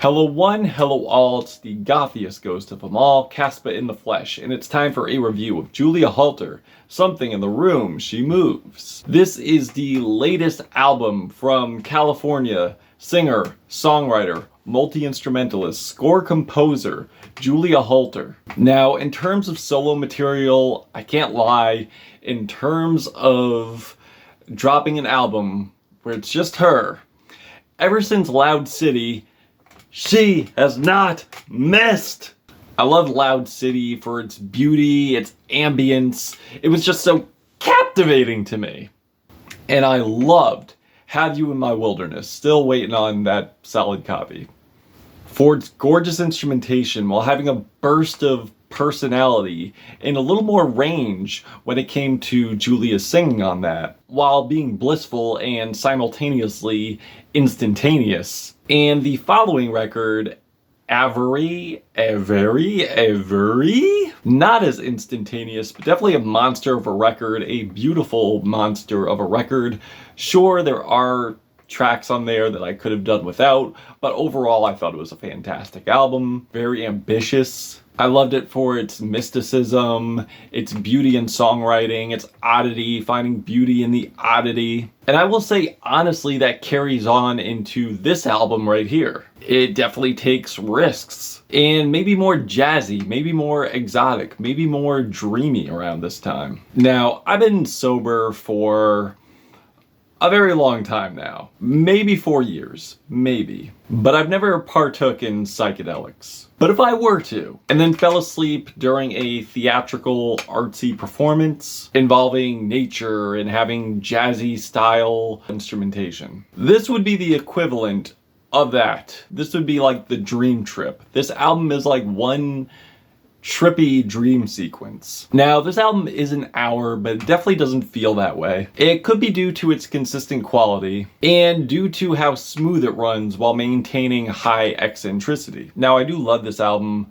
Hello one, hello all, it's the gothiest ghost of them all, Caspa in the flesh, and it's time for a review of Julia Holter, Something in the Room, She Moves. This is the latest album from California singer, songwriter, multi-instrumentalist, score composer, Julia Holter. Now, in terms of solo material, I can't lie, in terms of dropping an album where it's just her, ever since Loud City, she has not missed. I love Loud City for its beauty, its ambience. It was just so captivating to me. And I loved Have You in My Wilderness. Still waiting on that solid copy. For its gorgeous instrumentation while having a burst of personality and a little more range when it came to Julia singing on that, while being blissful and simultaneously instantaneous. And the following record, Avery, not as instantaneous, but definitely a monster of a record, a beautiful monster of a record. Sure, there are tracks on there that I could have done without, but overall I thought it was a fantastic album, very ambitious. I loved it for its mysticism, its beauty in songwriting, its oddity, finding beauty in the oddity. And I will say, honestly, that carries on into this album right here. It definitely takes risks, and maybe more jazzy, maybe more exotic, maybe more dreamy around this time. Now, I've been sober for a very long time now. Maybe 4 years, maybe. But I've never partook in psychedelics. But if I were to, and then fell asleep during a theatrical artsy performance involving nature and having jazzy style instrumentation, this would be the equivalent of that. This would be like the dream trip. This album is like one trippy dream sequence. Now, this album is an hour, but it definitely doesn't feel that way. It could be due to its consistent quality and due to how smooth it runs while maintaining high eccentricity. Now, I do love this album,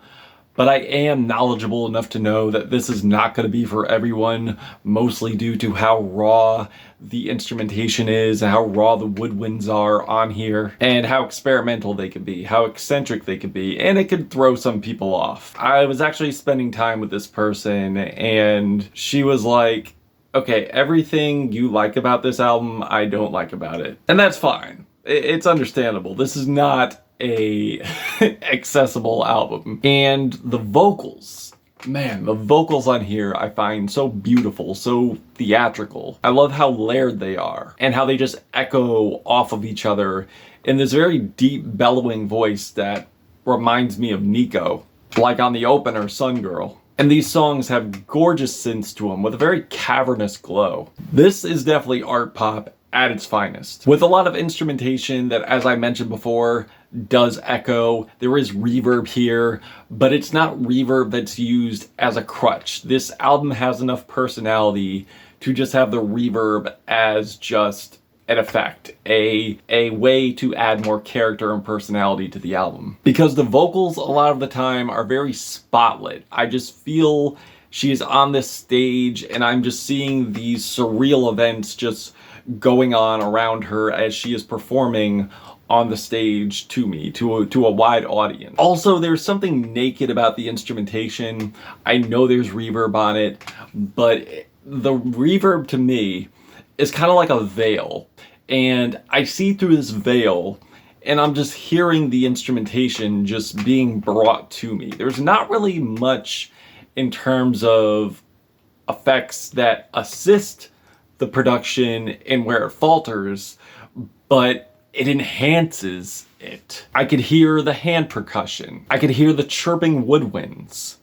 but I am knowledgeable enough to know that this is not going to be for everyone, mostly due to how raw the instrumentation is, how raw the woodwinds are on here, and how experimental they can be, how eccentric they can be, and it could throw some people off. I was actually spending time with this person, and she was like, okay, everything you like about this album, I don't like about it. And that's fine. It's understandable. This is not a accessible album. And the vocals, man, the vocals on here I find so beautiful, so theatrical. I love how layered they are and how they just echo off of each other in this very deep bellowing voice that reminds me of Nico, like on the opener Sun Girl. And these songs have gorgeous synths to them with a very cavernous glow. This is definitely art pop at its finest, with a lot of instrumentation that, as I mentioned before, does echo. There is reverb here, but it's not reverb that's used as a crutch. This album has enough personality to just have the reverb as just an effect, a way to add more character and personality to the album. Because the vocals a lot of the time are very spotlit. I just feel she is on this stage and I'm just seeing these surreal events just going on around her as she is performing on the stage to me, to a wide audience. Also, there's something naked about the instrumentation. I know there's reverb on it, but the reverb to me is kind of like a veil. And I see through this veil and I'm just hearing the instrumentation just being brought to me. There's not really much in terms of effects that assist the production and where it falters, but it enhances it. I could hear the hand percussion. I could hear the chirping woodwinds.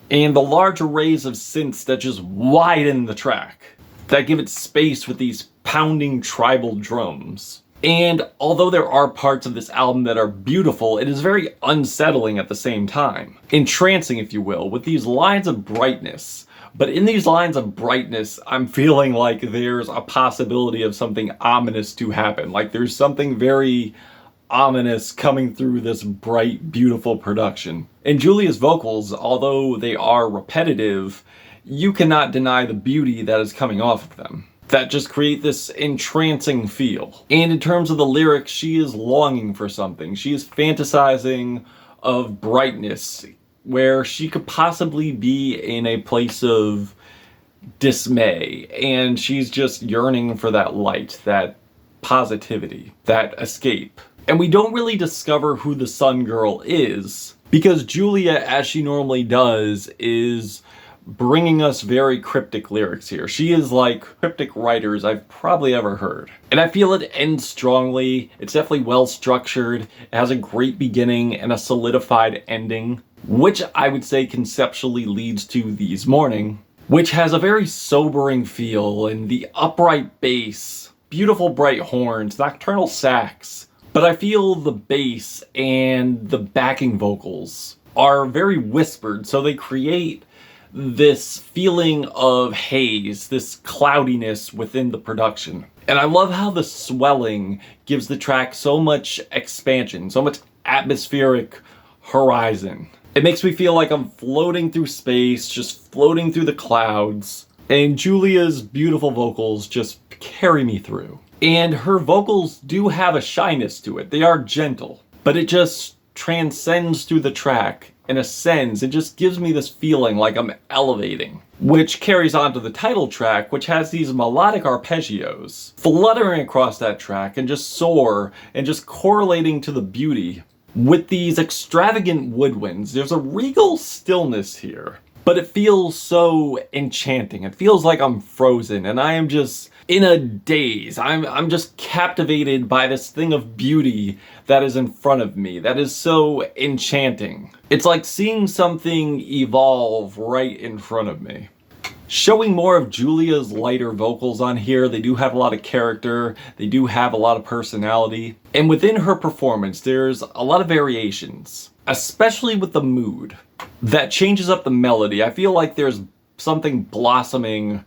And the large arrays of synths that just widen the track, that give it space with these pounding tribal drums. And although there are parts of this album that are beautiful, it is very unsettling at the same time. Entrancing, if you will, with these lines of brightness. But in these lines of brightness, I'm feeling like there's a possibility of something ominous to happen. Like there's something very ominous coming through this bright, beautiful production. And Julia's vocals, although they are repetitive, you cannot deny the beauty that is coming off of them. that just create this entrancing feel. And in terms of the lyrics, she is longing for something. She is fantasizing of brightness, where she could possibly be in a place of dismay, and she's just yearning for that light, that positivity, that escape. And we don't really discover who the Sun Girl is, because Julia, as she normally does, is bringing us very cryptic lyrics here. She is like cryptic writers I've probably ever heard. And I feel it ends strongly. It's definitely well structured. It has a great beginning and a solidified ending, which I would say conceptually leads to These Morning, which has a very sobering feel, and the upright bass, beautiful bright horns, nocturnal sax. But I feel the bass and the backing vocals are very whispered, so they create this feeling of haze, this cloudiness within the production. And I love how the swelling gives the track so much expansion, so much atmospheric horizon. It makes me feel like I'm floating through space, just floating through the clouds. And Julia's beautiful vocals just carry me through. And her vocals do have a shyness to it. They are gentle, but it just transcends through the track and ascends. It just gives me this feeling like I'm elevating, which carries on to the title track, which has these melodic arpeggios fluttering across that track and just soar and just correlating to the beauty with these extravagant woodwinds. There's a regal stillness here, but it feels so enchanting. It feels like I'm frozen and I am just in a daze. I'm just captivated by this thing of beauty that is in front of me, that is so enchanting. It's like seeing something evolve right in front of me. Showing more of Julia's lighter vocals on here. They do have a lot of character, they do have a lot of personality, and within her performance there's a lot of variations, especially with the mood that changes up the melody. I feel like there's something blossoming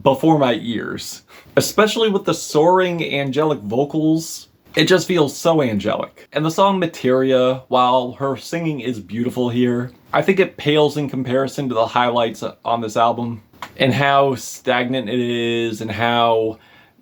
before my ears, especially with the soaring angelic vocals. It just feels so angelic. And the song Materia, while her singing is beautiful here, I think it pales in comparison to the highlights on this album, and how stagnant it is and how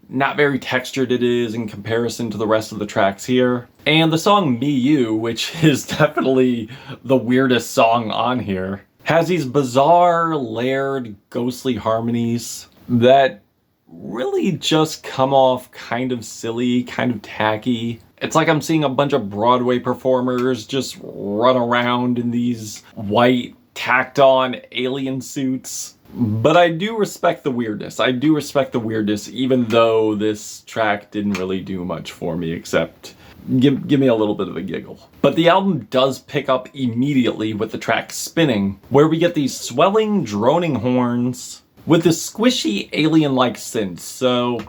not very textured it is in comparison to the rest of the tracks here. And the song Meyou, which is definitely the weirdest song on here, has these bizarre, layered, ghostly harmonies that really just come off kind of silly, kind of tacky. It's like I'm seeing a bunch of Broadway performers just run around in these white, tacked on alien suits. But I do respect the weirdness. I do respect the weirdness, even though this track didn't really do much for me except give me a little bit of a giggle. But the album does pick up immediately with the track Spinning, where we get these swelling, droning horns with the squishy alien-like synths. So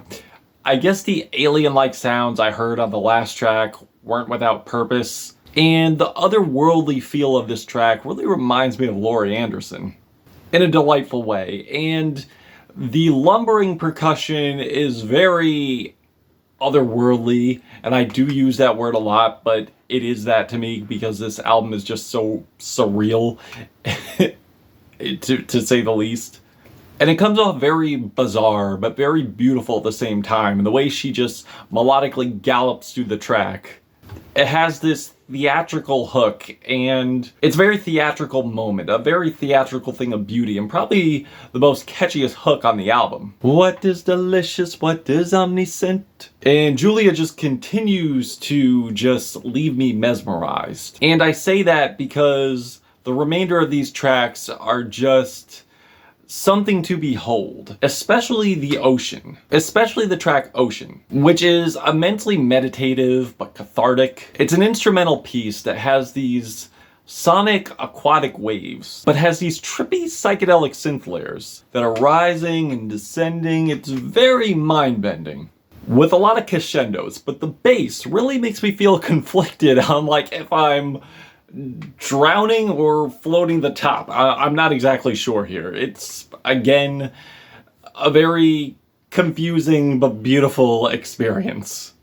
I guess the alien-like sounds I heard on the last track weren't without purpose. And the otherworldly feel of this track really reminds me of Laurie Anderson in a delightful way. And the lumbering percussion is very otherworldly, and I do use that word a lot, but it is that to me because this album is just so surreal, to say the least. And it comes off very bizarre, but very beautiful at the same time. And the way she just melodically gallops through the track, it has this theatrical hook, and it's a very theatrical moment, a very theatrical thing of beauty, and probably the most catchiest hook on the album. What is delicious? What is omniscient? And Julia just continues to just leave me mesmerized. And I say that because the remainder of these tracks are just something to behold, especially the ocean, especially the track Ocean, which is immensely meditative but cathartic. It's an instrumental piece that has these sonic aquatic waves, but has these trippy psychedelic synth layers that are rising and descending. It's very mind-bending with a lot of crescendos, but the bass really makes me feel conflicted on like if I'm drowning or floating the top. I'm not exactly sure here. It's, again, a very confusing but beautiful experience.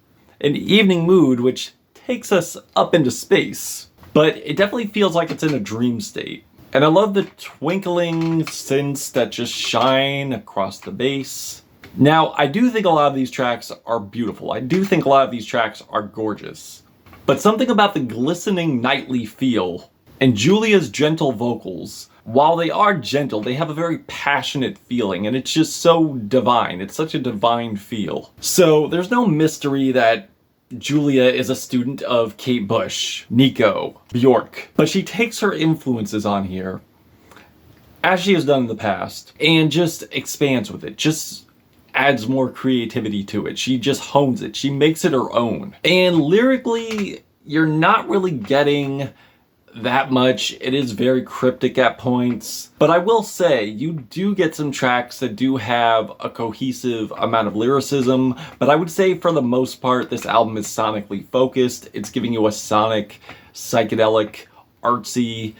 An evening mood which takes us up into space, but it definitely feels like it's in a dream state. And I love the twinkling synths that just shine across the bass. Now, I do think a lot of these tracks are beautiful. I do think a lot of these tracks are gorgeous. But something about the glistening nightly feel and Julia's gentle vocals, while they are gentle, they have a very passionate feeling, and it's just so divine. It's such a divine feel. So there's no mystery that Julia is a student of Kate Bush, Nico, Bjork, but she takes her influences on here, as she has done in the past, and just expands with it, just adds more creativity to it. She just hones it. She makes it her own. And lyrically, you're not really getting that much. It is very cryptic at points, but I will say you do get some tracks that do have a cohesive amount of lyricism, but I would say for the most part this album is sonically focused. It's giving you a sonic, psychedelic, artsy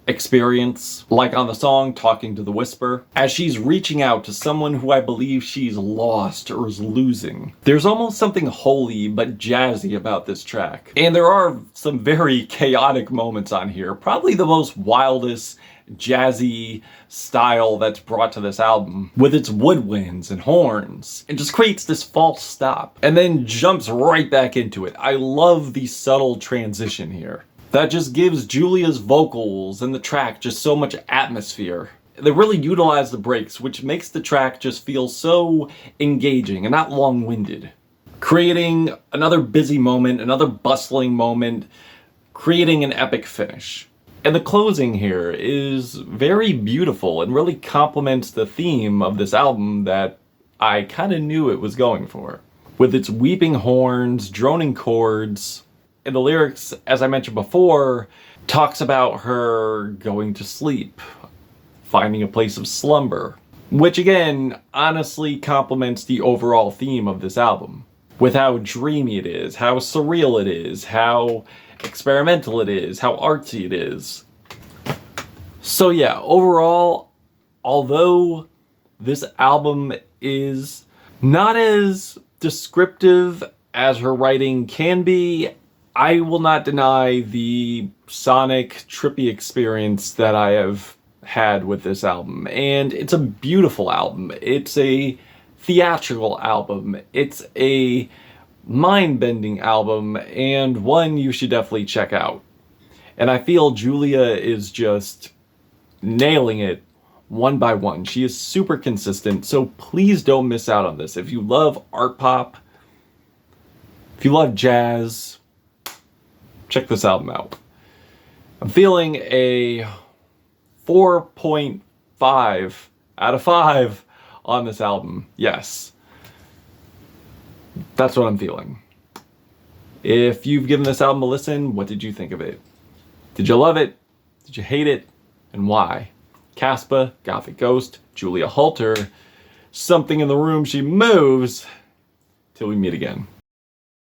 experience, like on the song Talking to the Whisper, as she's reaching out to someone who I believe she's lost or is losing. There's almost something holy but jazzy about this track. And there are some very chaotic moments on here, probably the most wildest jazzy style that's brought to this album, with its woodwinds and horns. It just creates this false stop and then jumps right back into it. I love the subtle transition here. That just gives Julia's vocals and the track just so much atmosphere. They really utilize the breaks, which makes the track just feel so engaging and not long-winded. Creating another busy moment, another bustling moment, creating an epic finish. And the closing here is very beautiful and really complements the theme of this album that I kind of knew it was going for. With its weeping horns, droning chords, and the lyrics, as I mentioned before, talks about her going to sleep, finding a place of slumber, which again, honestly complements the overall theme of this album, with how dreamy it is, how surreal it is, how experimental it is, how artsy it is. So yeah, overall, although this album is not as descriptive as her writing can be, I will not deny the sonic, trippy experience that I have had with this album. And it's a beautiful album. It's a theatrical album. It's a mind-bending album, and one you should definitely check out. And I feel Julia is just nailing it one by one. She is super consistent, so please don't miss out on this. If you love art pop, if you love jazz, check this album out. I'm feeling a 4.5 out of 5 on this album. Yes. That's what I'm feeling. If you've given this album a listen, what did you think of it? Did you love it? Did you hate it? And why? Caspa, Gothic Ghost, Julia Holter, something in the room she moves. Till we meet again.